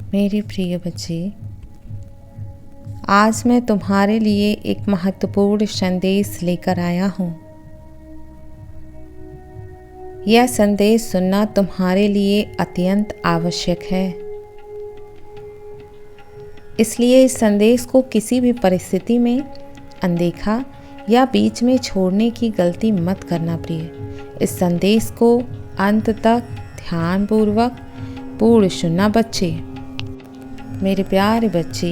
मेरे प्रिय बच्चे, आज मैं तुम्हारे लिए एक महत्वपूर्ण संदेश लेकर आया हूँ। यह संदेश सुनना तुम्हारे लिए अत्यंत आवश्यक है। इसलिए इस संदेश को किसी भी परिस्थिति में अनदेखा या बीच में छोड़ने की गलती मत करना प्रिय। इस संदेश को अंत तक ध्यानपूर्वक पूर्ण सुनना बच्चे। मेरे प्यारे बच्चे,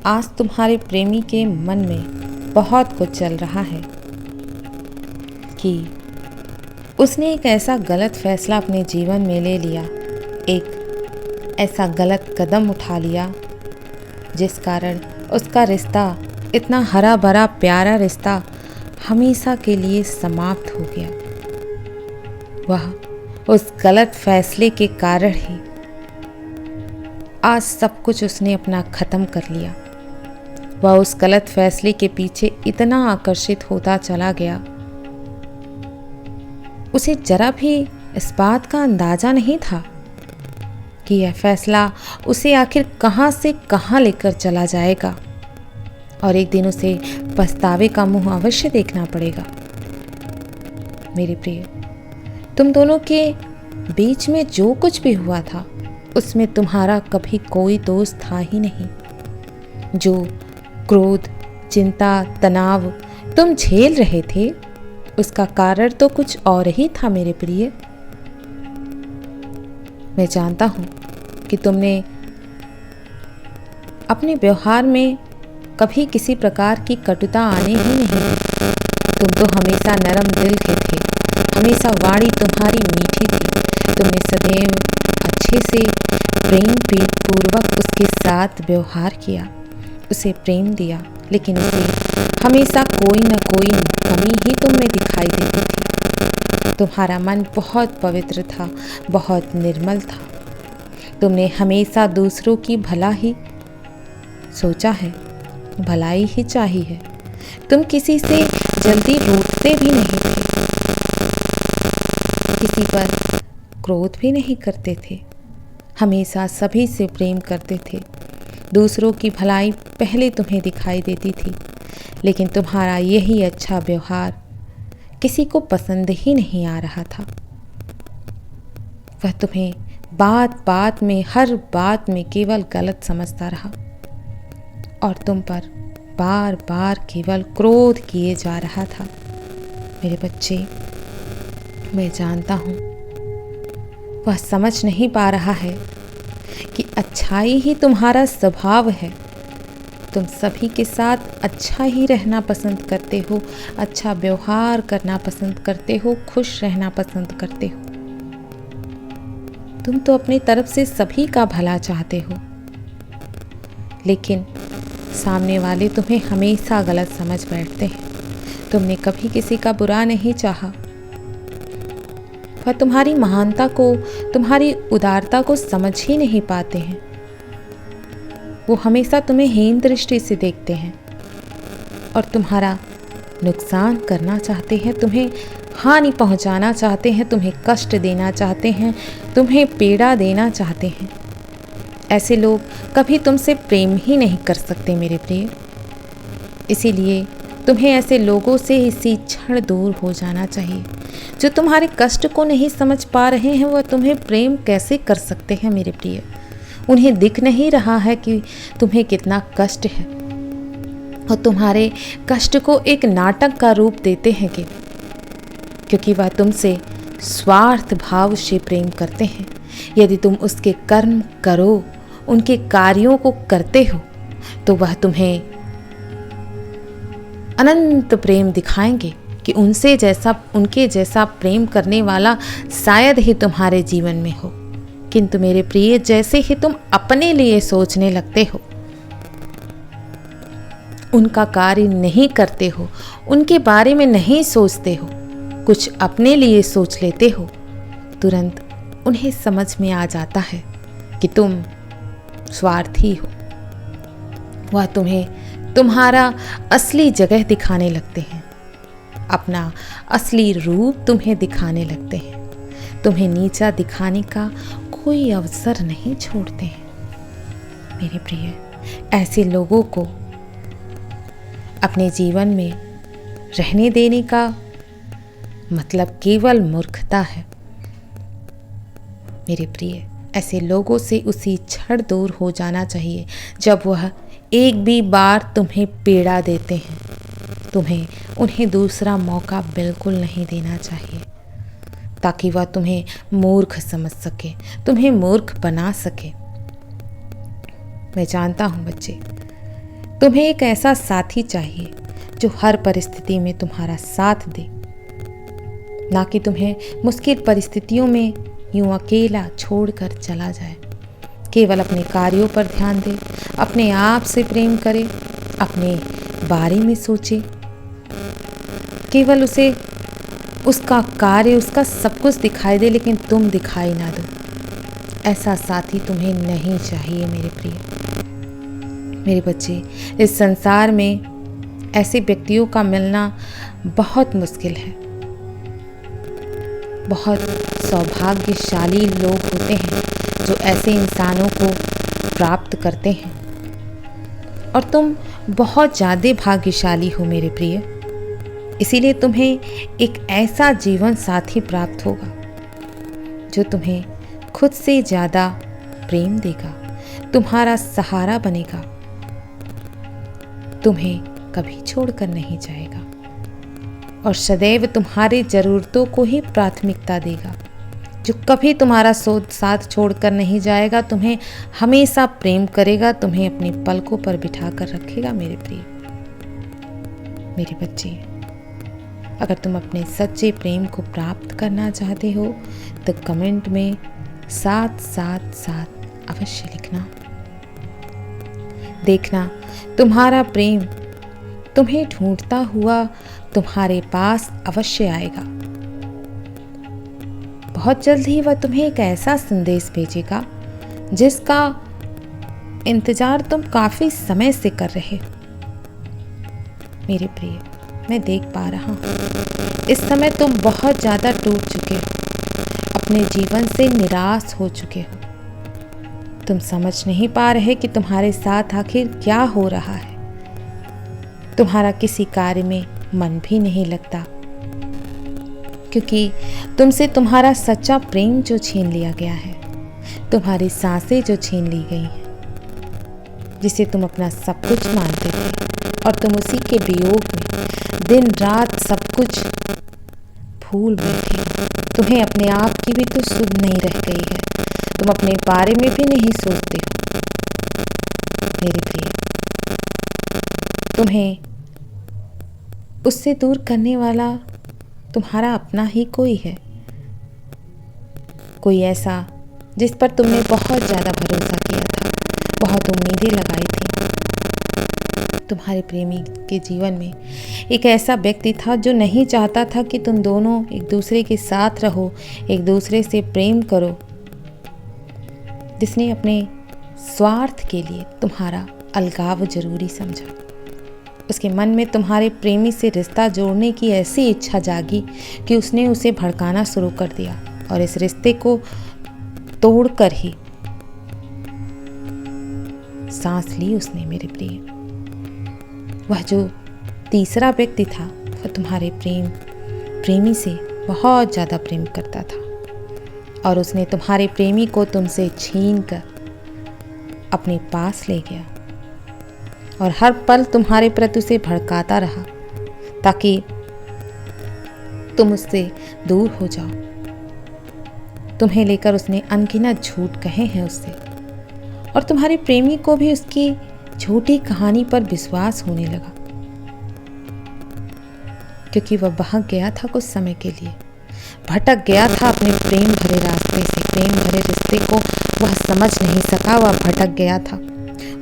आज तुम्हारे प्रेमी के मन में बहुत कुछ चल रहा है कि उसने एक ऐसा गलत फैसला अपने जीवन में ले लिया, एक ऐसा गलत कदम उठा लिया जिस कारण उसका रिश्ता, इतना हरा भरा प्यारा रिश्ता हमेशा के लिए समाप्त हो गया। वह उस गलत फैसले के कारण ही आज सब कुछ उसने अपना ख़त्म कर लिया। वह उस गलत फैसले के पीछे इतना आकर्षित होता चला गया, उसे जरा भी इस बात का अंदाज़ा नहीं था कि यह फैसला उसे आखिर कहाँ से कहाँ लेकर चला जाएगा और एक दिन उसे पछतावे का मुंह अवश्य देखना पड़ेगा। मेरे प्रिय, तुम दोनों के बीच में जो कुछ भी हुआ था उसमें तुम्हारा कभी कोई दोष था ही नहीं। जो क्रोध, चिंता, तनाव तुम झेल रहे थे उसका कारण तो कुछ और ही था मेरे प्रिय। मैं जानता हूं कि तुमने अपने व्यवहार में कभी किसी प्रकार की कटुता आने ही नहीं दी। तुम तो हमेशा नरम दिल के थे, हमेशा वाणी तुम्हारी मीठी थी। तुमने सदैव अच्छे से प्रेम पूर्वक उसके साथ व्यवहार किया, उसे प्रेम दिया, लेकिन उसे हमेशा कोई न कोई कमी ही तुम में दिखाई देती थी। तुम्हारा मन बहुत पवित्र था, बहुत निर्मल था। तुमने हमेशा दूसरों की भला ही सोचा है, भलाई ही चाहिए है। तुम किसी से जल्दी रूठते भी नहीं थे, किसी पर क्रोध भी नहीं करते थे, हमेशा सभी से प्रेम करते थे। दूसरों की भलाई पहले तुम्हें दिखाई देती थी, लेकिन तुम्हारा यही अच्छा व्यवहार किसी को पसंद ही नहीं आ रहा था। वह तुम्हें बात बात में, हर बात में केवल गलत समझता रहा और तुम पर बार बार केवल क्रोध किए जा रहा था। मेरे बच्चे, मैं जानता हूँ वह समझ नहीं पा रहा है कि अच्छाई ही तुम्हारा स्वभाव है। तुम सभी के साथ अच्छा ही रहना पसंद करते हो, अच्छा व्यवहार करना पसंद करते हो, खुश रहना पसंद करते हो। तुम तो अपनी तरफ से सभी का भला चाहते हो, लेकिन सामने वाले तुम्हें हमेशा गलत समझ बैठते हैं। तुमने कभी किसी का बुरा नहीं चाहा। वह तुम्हारी महानता को, तुम्हारी उदारता को समझ ही नहीं पाते हैं। वो हमेशा तुम्हें हीन दृष्टि से देखते हैं और तुम्हारा नुकसान करना चाहते हैं, तुम्हें हानि पहुंचाना चाहते हैं, तुम्हें कष्ट देना चाहते हैं, तुम्हें पीड़ा देना चाहते हैं। ऐसे लोग कभी तुमसे प्रेम ही नहीं कर सकते मेरे प्रिय। इसीलिए तुम्हें ऐसे लोगों से इसी क्षण दूर हो जाना चाहिए। जो तुम्हारे कष्ट को नहीं समझ पा रहे हैं वह तुम्हें प्रेम कैसे कर सकते हैं मेरे प्रिय। उन्हें दिख नहीं रहा है कि तुम्हें कितना कष्ट है और तुम्हारे कष्ट को एक नाटक का रूप देते हैं क्योंकि वह तुमसे स्वार्थ भाव से प्रेम करते हैं। यदि तुम उसके कर्म करो, उनके कार्यों को करते हो, तो वह तुम्हें अनंत प्रेम दिखाएंगे कि उनके जैसा प्रेम करने वाला शायद ही तुम्हारे जीवन में हो। किंतु मेरे प्रिय, जैसे ही तुम अपने लिए सोचने लगते हो, उनका कार्य नहीं करते हो, उनके बारे में नहीं सोचते हो, कुछ अपने लिए सोच लेते हो, तुरंत उन्हें समझ में आ जाता है कि तुम स्वार्थी हो। वह तुम्हें तुम्हारा असली जगह दिखाने लगते हैं, अपना असली रूप तुम्हें दिखाने लगते हैं। तुम्हें नीचा दिखाने का कोई अवसर नहीं छोड़ते हैं। मेरे प्रिय, ऐसे लोगों को अपने जीवन में रहने देने का मतलब केवल मूर्खता है। मेरे प्रिय, ऐसे लोगों से उसी क्षण दूर हो जाना चाहिए जब वह एक भी बार तुम्हें पीड़ा देते हैं। तुम्हें उन्हें दूसरा मौका बिल्कुल नहीं देना चाहिए, ताकि वह तुम्हें मूर्ख समझ सके, तुम्हें मूर्ख बना सके। मैं जानता हूँ बच्चे, तुम्हें एक ऐसा साथी चाहिए जो हर परिस्थिति में तुम्हारा साथ दे, ना कि तुम्हें मुश्किल परिस्थितियों में यूं अकेला छोड़कर चला जाए। केवल अपने कार्यों पर ध्यान दे, अपने आप से प्रेम करे, अपने बारे में सोचे, केवल उसे उसका कार्य, उसका सब कुछ दिखाई दे, लेकिन तुम दिखाई ना दो। ऐसा साथी तुम्हें नहीं चाहिए मेरे प्रिय। मेरे बच्चे, इस संसार में ऐसे व्यक्तियों का मिलना बहुत मुश्किल है। बहुत सौभाग्यशाली लोग होते हैं जो ऐसे इंसानों को प्राप्त करते हैं, और तुम बहुत ज़्यादा भाग्यशाली हो मेरे प्रिय। इसीलिए तुम्हें एक ऐसा जीवन साथी प्राप्त होगा जो तुम्हें खुद से ज़्यादा प्रेम देगा, तुम्हारा सहारा बनेगा, तुम्हें कभी छोड़कर नहीं जाएगा और सदैव तुम्हारी ज़रूरतों को ही प्राथमिकता देगा, जो कभी तुम्हारा साथ छोड़कर नहीं जाएगा, तुम्हें हमेशा प्रेम करेगा, तुम्हें अपने पलकों पर बिठा कर रखेगा मेरे प्रिय। मेरे बच्चे, अगर तुम अपने सच्चे प्रेम को प्राप्त करना चाहते हो तो कमेंट में 777 अवश्य लिखना। देखना, तुम्हारा प्रेम तुम्हें ढूंढता हुआ तुम्हारे पास अवश्य आएगा। बहुत जल्द ही वह तुम्हें एक ऐसा संदेश भेजेगा जिसका इंतजार तुम काफी समय से कर रहे हो। मेरे प्रिय, मैं देख पा रहा हूँ इस समय तुम बहुत ज़्यादा टूट चुके हो, अपने जीवन से निराश हो चुके हो। तुम समझ नहीं पा रहे कि तुम्हारे साथ आखिर क्या हो रहा है। तुम्हारा किसी कार्य में मन भी नहीं लगता, क्योंकि तुमसे तुम्हारा सच्चा प्रेम जो छीन लिया गया है, तुम्हारी सांसें जो छीन ली गई हैं, जिसे तुम अपना सब कुछ मानते थे, और तुम उसी के वियोग में दिन रात सब कुछ भूल बैठे हो। तुम्हें अपने आप की भी तो सुध नहीं रह गई है, तुम अपने बारे में भी नहीं सोचते हो। मेरे प्रिय, तुम्हें उससे दूर करने वाला तुम्हारा अपना ही कोई है, कोई ऐसा जिस पर तुमने बहुत ज़्यादा भरोसा किया था, बहुत उम्मीदें लगाई थी। तुम्हारे प्रेमी के जीवन में एक ऐसा व्यक्ति था जो नहीं चाहता था कि तुम दोनों एक दूसरे के साथ रहो, एक दूसरे से प्रेम करो, जिसने अपने स्वार्थ के लिए तुम्हारा अलगाव जरूरी समझा। उसके मन में तुम्हारे प्रेमी से रिश्ता जोड़ने की ऐसी इच्छा जागी कि उसने उसे भड़काना शुरू कर दिया, और इस रिश्ते को तोड़कर ही सांस ली उसने। मेरे प्रिय, वह जो तीसरा व्यक्ति था वह तुम्हारे प्रेमी से बहुत ज़्यादा प्रेम करता था, और उसने तुम्हारे प्रेमी को तुमसे छीन कर अपने पास ले गया और हर पल तुम्हारे प्रति उसे भड़काता रहा ताकि तुम उससे दूर हो जाओ। तुम्हें लेकर उसने अनगिनत झूठ कहे हैं उससे, और तुम्हारे प्रेमी को भी उसकी झूठी कहानी पर विश्वास होने लगा, क्योंकि वह बहक गया था कुछ समय के लिए, भटक गया था अपने प्रेम भरे रास्ते से। प्रेम भरे रिश्ते को वह समझ नहीं सका, वह भटक गया था,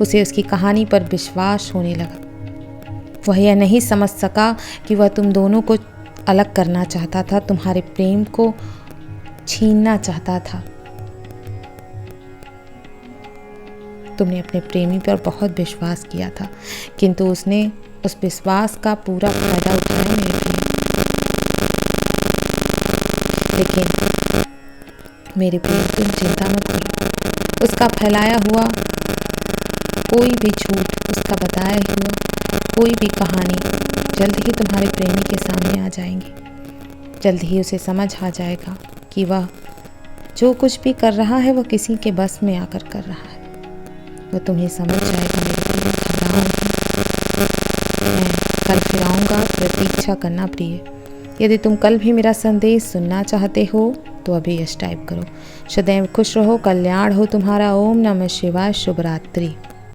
उसे उसकी कहानी पर विश्वास होने लगा। वह यह नहीं समझ सका कि वह तुम दोनों को अलग करना चाहता था, तुम्हारे प्रेम को छीनना चाहता था। तुमने अपने प्रेमी पर बहुत विश्वास किया था, किंतु उसने उस विश्वास का पूरा फायदा उठाया मेरे प्रेमी। लेकिन मेरे प्रिय तुम चिंता मत करो, उसका फैलाया हुआ कोई भी झूठ, उसका बताया हुआ कोई भी कहानी जल्द ही तुम्हारे प्रेमी के सामने आ जाएंगी। जल्द ही उसे समझ आ जाएगा कि वह जो कुछ भी कर रहा है वह किसी के बस में आकर कर रहा है। वह तुम्हें समझ जाएगा मेरे प्रिय, घबराओ नहीं। मैं कल फिर आऊँगा, प्रतीक्षा करना प्रिय। यदि तुम कल भी मेरा संदेश सुनना चाहते हो तो अभी यश टाइप करो। सदैव खुश रहो, कल्याण हो तुम्हारा। ओम नमः शिवाय। शुभ रात्रि।